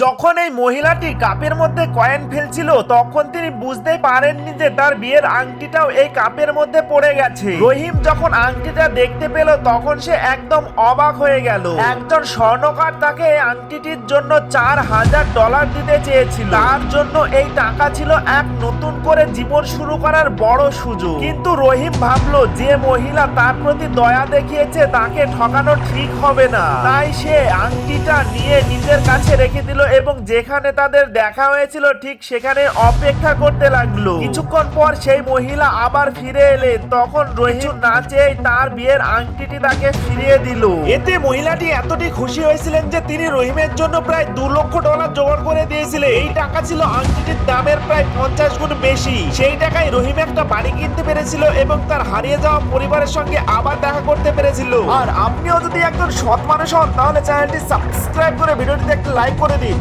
যখন এই মহিলাটি কাপের মধ্যে কয়েন ফেলছিল তখন তিনি বুঝতেই পারেননি যে তার বিয়ের আংটিটাও এই কাপের মধ্যে পড়ে গেছে। রহিম যখন আংটিটা দেখতে পেল তখন সে একদম অবাক হয়ে গেল। একজন স্বর্ণকার তাকে এই আংটিটির জন্য $4000 দিতে চেয়েছিল। তার জন্য এই টাকা ছিল এক নতুন করে জীবন শুরু করার বড় সুযোগ। কিন্তু রহিম ভাবলো যে মহিলা তার প্রতি দয়া দেখিয়েছে তাকে ঠকানো ঠিক হবে না, তাই সে আংটিটা নিয়ে নিজের কাছে রেখে দিল এবং যেখানে তাদের দেখা হয়েছিল ঠিক সেখানে অপেক্ষা করতে লাগলো। কিছুক্ষণ পর সেই মহিলা আবার ফিরে এলেন। তখন রহিম না চেয়েই তার বিয়ের আংটিটি তাকে ফিরিয়ে দিল। এতে মহিলাটি এতটাই খুশি হয়েছিলেন যে তিনি রহিমের জন্য প্রায় $2 লক্ষ জোগাড় করে দিয়েছিলেন। এই টাকা ছিল আংটিটির দামের প্রায় 50 গুণ বেশি। সেই টাকায় রহিম একটা বাড়ি কিনতে পেরেছিল এবং তার হারিয়ে যাওয়া পরিবারের সঙ্গে আবার দেখা করতে পেরেছিল। আর আপনিও যদি একজন সৎ মানুষ হন তাহলে চ্যানেলটি সাবস্ক্রাইব করে ভিডিওটিতে একটা লাইক করে দিন।